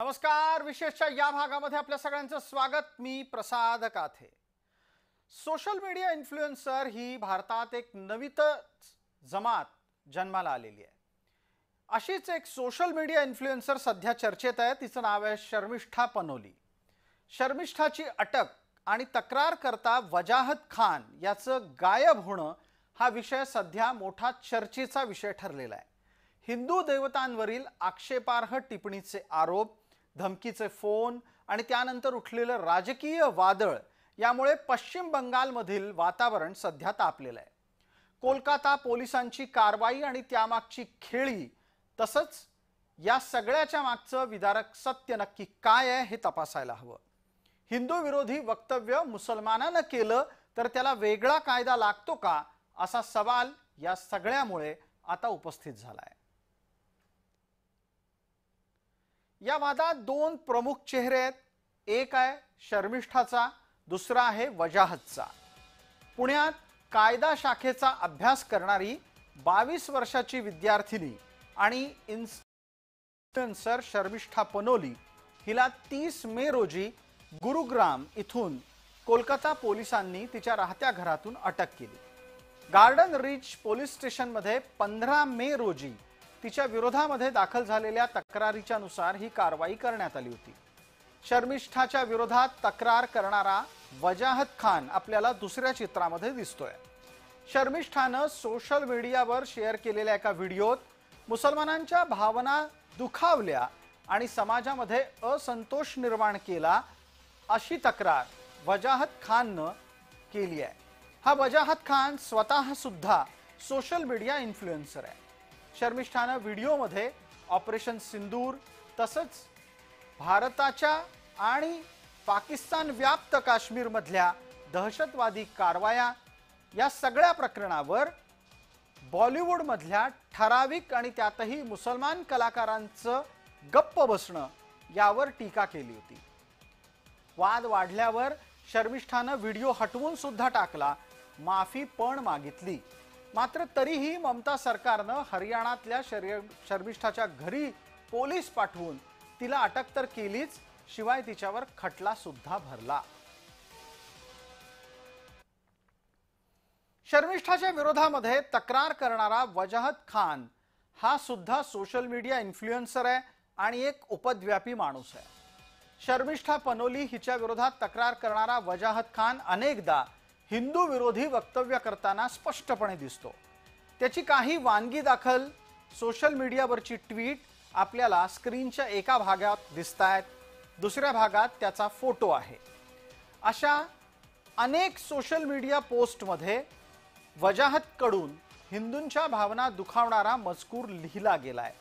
नमस्कार. विशेषच्या या भागामध्ये आपल्या सगळ्यांचं स्वागत. मी प्रसाद काथे. सोशल मीडिया इन्फ्लुएन्सर ही भारतात एक नवीनच जमात जन्माला आलेली आहे. अशीच एक सोशल मीडिया इन्फ्लुएन्सर सध्या चर्चेत आहे. तिचं नाव आहे शर्मिष्ठा पनोली. शर्मिष्ठाची अटक आणि तक्रार करता वजाहत खान याचं गायब होणं हा विषय सध्या मोठा चर्चेचा विषय ठरलेला आहे. हिंदू देवतांवरील आक्षेपार्ह टिप्पणीचे आरोप, धमकीचे फोन आणि त्यानंतर उठलेलं राजकीय वादळ यामुळे पश्चिम बंगालमधील वातावरण सध्या तापलेलं आहे. कोलकाता पोलिसांची कारवाई आणि त्यामागची खेळी, तसंच या सगळ्याच्या मागचं विदारक सत्य नक्की काय आहे हे तपासायला हवं. हिंदू विरोधी वक्तव्य मुसलमानानं केलं तर त्याला वेगळा कायदा लागतो का, असा सवाल या सगळ्यामुळे आता उपस्थित झाला आहे. या वादात दोन प्रमुख चेहरे आहेत. एक आहे शर्मिष्ठाचा, दुसरा आहे वजाहतचा. पुण्यात कायदा शाखेचा अभ्यास करणारी 22 वर्षाची विद्यार्थिनी आणि इन्फ्लुएन्सर शर्मिष्ठा पनोली हिला 30 मे रोजी गुरुग्राम इथून कोलकाता पोलिसांनी तिच्या राहत्या घरातून अटक केली. गार्डन रीच पोलीस स्टेशनमध्ये 15 मे रोजी तिच्या विरोधामध्ये दाखल झालेल्या तक्रारीच्या नुसार ही कारवाई करण्यात आली होती. शर्मिष्ठाच्या विरोधात तक्रार करणारा वजाहत खान आपल्याला दुसऱ्या चित्रामध्ये दिसतोय. शर्मिष्ठानं सोशल मीडियावर शेअर केलेल्या एका व्हिडिओत मुसलमानांच्या भावना दुखावल्या आणि समाजामध्ये असंतोष निर्माण केला, अशी तक्रार वजाहत खाननं केली आहे. हा वजाहत खान स्वतः सुद्धा सोशल मीडिया इन्फ्लुएन्सर आहे. शर्मिष्ठानं व्हिडिओमध्ये ऑपरेशन सिंदूर, तसंच भारताच्या आणि पाकिस्तान व्याप्त काश्मीरमधल्या दहशतवादी कारवाया या सगळ्या प्रकरणावर बॉलिवूडमधल्या ठराविक आणि त्यातही मुसलमान कलाकारांचं गप्प बसणं यावर टीका केली होती. वाद वाढल्यावर शर्मिष्ठानं व्हिडिओ हटवून सुद्धा टाकला, माफी पण मागितली. मात्र तरीही ममता सरकारनं हरियाणातल्या शर्मिष्ठाच्या घरी पोलीस पाठवून तिला अटक तर केलीच, शिवाय तिच्यावर खटला सुद्धा भरला. शर्मिष्ठाच्या विरोधामध्ये तक्रार करणारा वजाहत खान हा सुद्धा सोशल मीडिया इन्फ्लुएन्सर आहे आणि एक उपद्व्यापी माणूस आहे. शर्मिष्ठा पनोली हिच्या विरोधात तक्रार करणारा वजाहत खान अनेकदा हिंदू विरोधी वक्तव्य करताना स्पष्टपणे दिसतो. त्याची काही वानगी दाखल सोशल मीडियावरची ट्विट आपल्याला स्क्रीनच्या एका भागात दिसतायत, दुसऱ्या भागात त्याचा फोटो आहे. अशा अनेक सोशल मीडिया पोस्टमध्ये वजाहतकडून हिंदूंच्या भावना दुखावणारा मजकूर लिहिला गेलाय.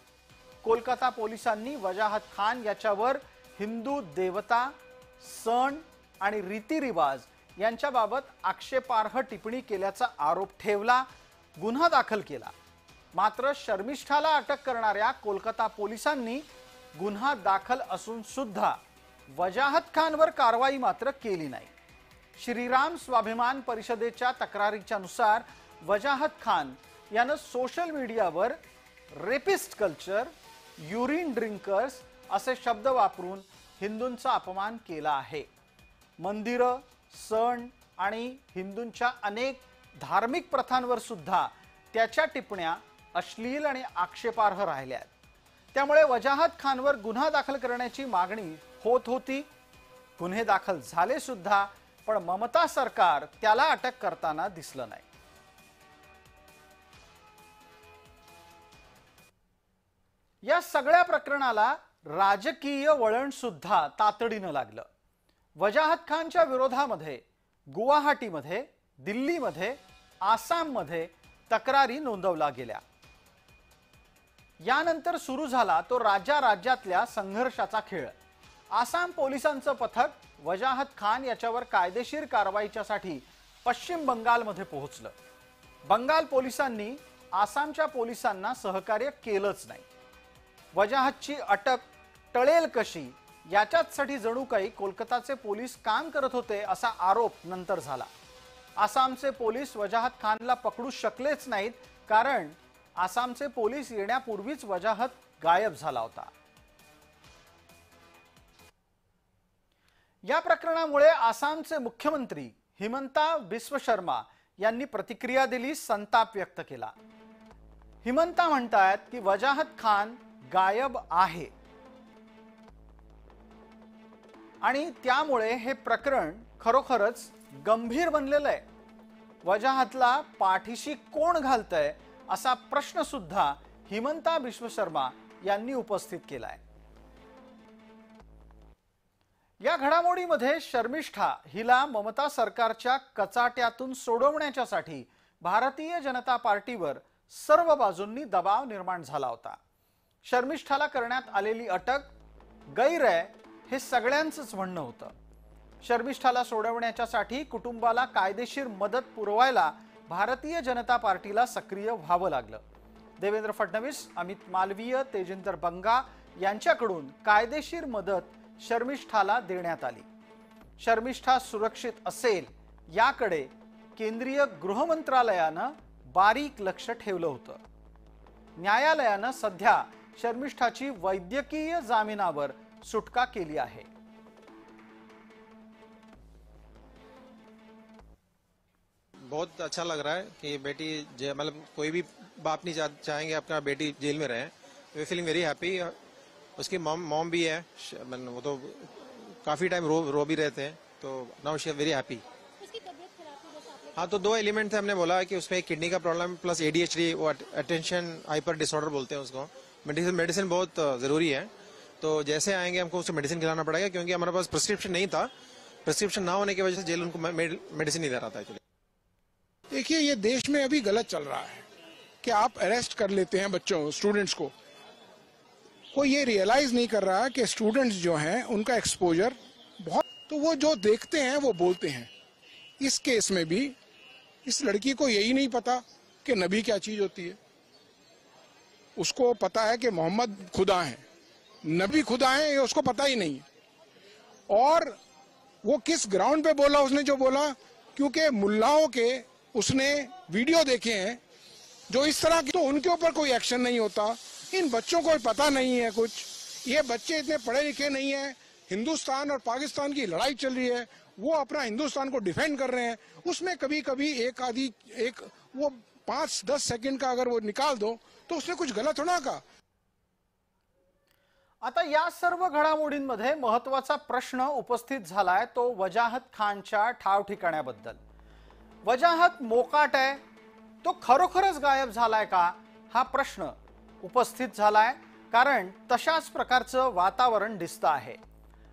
कोलकाता पोलिसांनी वजाहत खान याच्यावर हिंदू देवता, सण आणि रीतिरिवाज यांच्याबाबत आक्षेपार्ह टिप्पणी केल्याचा आरोप ठेवला, गुन्हा दाखल केला. मात्र शर्मिष्ठाला अटक करणाऱ्या कोलकाता पोलिसांनी गुन्हा दाखल असून सुद्धा वजाहत खानवर कारवाई मात्र केली नाही. श्रीराम स्वाभिमान परिषदेच्या तक्रारीच्या नुसार वजाहत खान यानं सोशल मीडियावर रेपिस्ट कल्चर, युरिन ड्रिंकर्स असे शब्द वापरून हिंदूंचा अपमान केला आहे. मंदिरं, सण आणि हिंदूंच्या अनेक धार्मिक प्रथांवर सुद्धा त्याच्या टिप्पण्या अश्लील आणि आक्षेपार्ह राहिल्या आहेत. त्यामुळे वजाहत खानवर गुन्हा दाखल करण्याची मागणी होत होती. गुन्हे दाखल झाले सुद्धा, पण ममता सरकार त्याला अटक करताना दिसलं नाही. या सगळ्या प्रकरणाला राजकीय वळण सुद्धा तातडीनं लागलं. वजाहत खानच्या विरोधामध्ये गुवाहाटीमध्ये, दिल्लीमध्ये, आसाममध्ये तक्रारी नोंदवल्या गेल्या. यानंतर सुरू झाला तो राज्यातल्या संघर्षाचा खेळ. आसाम पोलिसांचं पथक वजाहत खान याच्यावर कायदेशीर कारवाईच्यासाठी पश्चिम बंगालमध्ये पोहोचलं. बंगाल पोलिसांनी आसामच्या पोलिसांना सहकार्य केलंच नाही. वजाहतची अटक टळेल कशी याच्यासाठी जणू काही कोलकाताचे पोलीस काम करत होते असा आरोप नंतर झाला. आसामचे पोलीस वजाहत खानला पकडू शकलेच नाहीत, कारण आसामचे पोलीस येण्यापूर्वीच वजाहत गायब झाला होता. या प्रकरणामुळे आसामचे मुख्यमंत्री हिमंता बिस्व शर्मा यांनी प्रतिक्रिया दिली, संताप व्यक्त केला। हिमंता म्हणतात की वजाहत खान गायब आहे आणि त्यामुळे हे प्रकरण खरोखरच गंभीर बनलेलं आहे। वजाहतला पाठीशी कोण घालतंय असा प्रश्न सुद्धा हिमंता बिस्व शर्मा यांनी उपस्थित केलाय। या घडामोडीमध्ये शर्मिष्ठा हिला ममता सरकारच्या कचाट्यातून सोडवण्यासाठी भारतीय जनता पार्टीवर सर्व बाजूंनी दबाव निर्माण झाला होता। शर्मिष्ठाला करण्यात आलेली अटक गैर आहे हे सगळ्यांचंच म्हणणं होतं। शर्मिष्ठाला सोडवण्यासाठी कुटुंबाला कायदेशीर मदत पुरवायला भारतीय जनता पार्टीला सक्रिय व्हावं लागलं। देवेंद्र फडणवीस, अमित मालवीय, तेजिंदर बंगा यांच्याकडून कायदेशीर मदत शर्मिष्ठाला देण्यात आली। शर्मिष्ठा सुरक्षित असेल याकडे केंद्रीय गृह मंत्रालयानं बारीक लक्ष ठेवलं होतं। न्यायालयानं सध्या शर्मिष्ठाची वैद्यकीय जामिनावर सुटका केली आहे। बहुत अच्छा लग रहा है कि बेटी मतलब कोई भी बाप नहीं चाहेंगे अपना बेटी जेल में रहे। We feeling very happy. उसकी मॉम भी है, वो तो काफी टाइम रो भी रहते हैं, तो now she is very happy. उसकी तबीयत खराब थी जैसे आपने हाँ, तो दो एलिमेंट थे। हमने बोला कि उसमें किडनी का प्रॉब्लम प्लस ADHD, वो अटेंशन हाइपर डिसऑर्डर बोलते हैं उसको। मेडिसिन बहुत जरूरी है, तो जैसे आएंगे हमको उसको मेडिसिन खिलाना पड़ेगा, क्योंकि हमारे पास प्रिस्क्रिप्शन नहीं था। प्रिस्क्रिप्शन ना होने की वजह से जेल उनको मेडिसिन नहीं दे रहा था एक्चुअली। देखिए, ये देश में अभी गलत चल रहा है कि आप अरेस्ट कर लेते हैं बच्चों, स्टूडेंट्स को। कोई ये रियलाइज नहीं कर रहा कि स्टूडेंट्स जो हैं उनका एक्सपोजर बहुत, तो वो जो देखते हैं वो बोलते हैं। इस केस में भी इस लड़की को यही नहीं पता कि नबी क्या चीज होती है। उसको पता है कि मोहम्मद खुदा है, नबी खुदा है, ये उसको पता ही नहीं है। और वो किस ग्राउंड पे बोला उसने जो बोला, क्योंकि मुल्लाओं के उसने वीडियो देखे हैं जो इस तरह की, तो उनके ऊपर कोई एक्शन नहीं होता। इन बच्चों को पता नहीं है कुछ, ये बच्चे इतने पढ़े लिखे नहीं है। हिंदुस्तान और पाकिस्तान की लड़ाई चल रही है, वो अपना हिंदुस्तान को डिफेंड कर रहे हैं। उसमें कभी कभी एक वो 5-10 सेकंड का अगर वो निकाल दो तो उसने कुछ गलत होना का। आता या सर्व घडामोडींमध्ये महत्त्वाचा प्रश्न उपस्थित झालाय तो वजाहत खानच्या ठाव ठिकाण्याबद्दल। वजाहत मोकाट आहे, तो खरोखरच गायब झालाय का हा प्रश्न उपस्थित झालाय, कारण तशाच प्रकारचं वातावरण दिसतं आहे।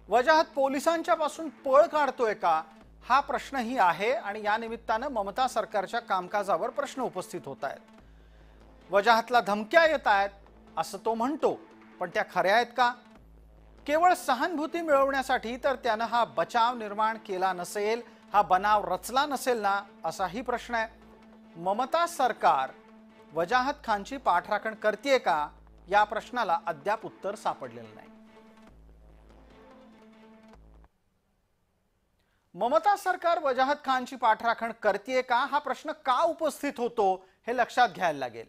वजाहत पोलिसांच्या पासून पळ काढतोय का हा प्रश्नही आहे आणि या निमित्तानं ममता सरकारच्या कामकाजावर प्रश्न उपस्थित होत आहेत। वजाहतला धमक्या येत आहेत असं तो म्हणतो, पण त्या खऱ्या आहेत का? केवळ सहानुभूती मिळवण्यासाठी तर त्यानं हा बचाव निर्माण केला नसेल, हा बनाव रचला नसेल ना, असाही प्रश्न आहे। ममता सरकार वजाहत खानची पाठराखण करते का या प्रश्नाला अद्याप उत्तर सापडलेलं नाही। ममता सरकार वजाहत खानची पाठराखण करते का हा प्रश्न का उपस्थित होतो हे लक्षात घ्यायला लागेल।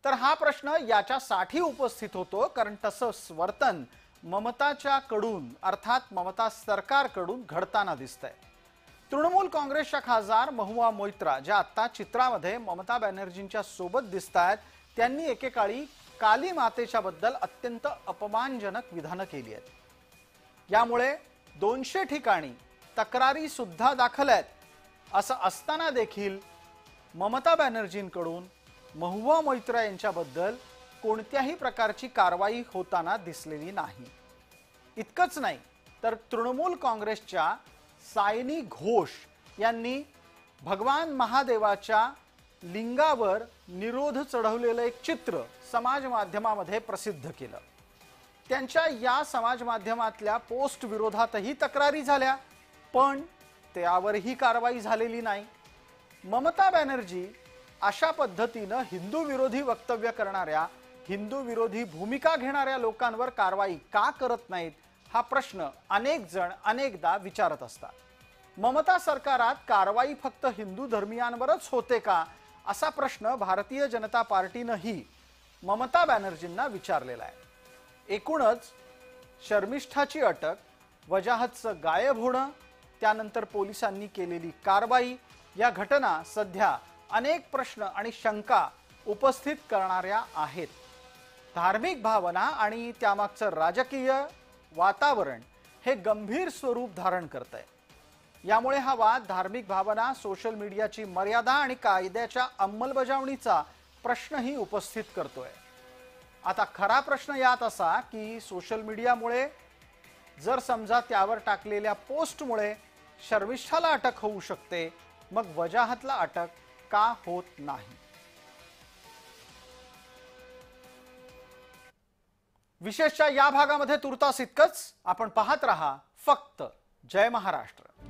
तर हा प्रश्न याच्यासाठी उपस्थित होतो कारण तसं वर्तन ममताच्या कडून अर्थात ममता सरकारकडून घडताना दिसतंय। तृणमूल काँग्रेसच्या खासदार महुआ मोइत्रा ज्या आता चित्रामध्ये ममता बॅनर्जींच्या सोबत दिसतात, त्यांनी एकेकाळी काली मातेच्या बद्दल अत्यंत अपमानजनक विधानं केली आहेत। यामुळे 200 ठिकाणी तक्रारी सुद्धा दाखल आहेत। असं असताना देखील ममता बॅनर्जींकडून महुआ मोइत्रा यांच्याबद्दल कोणत्याही प्रकारची कारवाई होताना दिसलेली नाही। इतकंच नाही तर तृणमूल काँग्रेसच्या सायनी घोष यांनी भगवान महादेवाच्या लिंगावर निरोध चढवलेलं एक चित्र समाज माध्यमामध्ये प्रसिद्ध केलं। त्यांच्या या समाज माध्यमातल्या पोस्ट विरोधातही तक्रारी झाल्या, पण त्यावरही कारवाई झालेली नाही। ममता बॅनर्जी अशा पद्धतीनं हिंदू विरोधी वक्तव्य करणाऱ्या, हिंदू विरोधी भूमिका घेणाऱ्या लोकांवर कारवाई का करत नाहीत हा प्रश्न अनेक जण अनेकदा विचारत असतात। ममता सरकारात कारवाई फक्त हिंदू धर्मीयांवरच होते का असा प्रश्न भारतीय जनता पार्टीनेही ममता बॅनर्जींना विचारलेला आहे। एकूणच शर्मिष्ठाची अटक वजाहतचं गायब होणं, त्यानंतर पोलिसांनी केलेली कारवाई या घटना सध्या अनेक प्रश्न आणि शंका उपस्थित करणाऱ्या आहेत. धार्मिक भावना आणि त्यामागचं राजकीय वातावरण हे गंभीर स्वरूप धारण करतंय. यामुळे हा वाद धार्मिक भावना, सोशल मीडियाची मर्यादा आणि कायद्याच्या अंमलबजावणीचा प्रश्नही उपस्थित करतोय. आता खरा प्रश्न यात असा की सोशल मीडियामुळे जर समजा त्यावर टाकलेल्या पोस्टमुळे शर्मिष्ठाला अटक होऊ शकते, मग वजाहतला अटक का होत नाही? विशेषच्या या भागामध्ये तुर्तास इतकंच. आपण पाहत रहा फक्त जय महाराष्ट्र.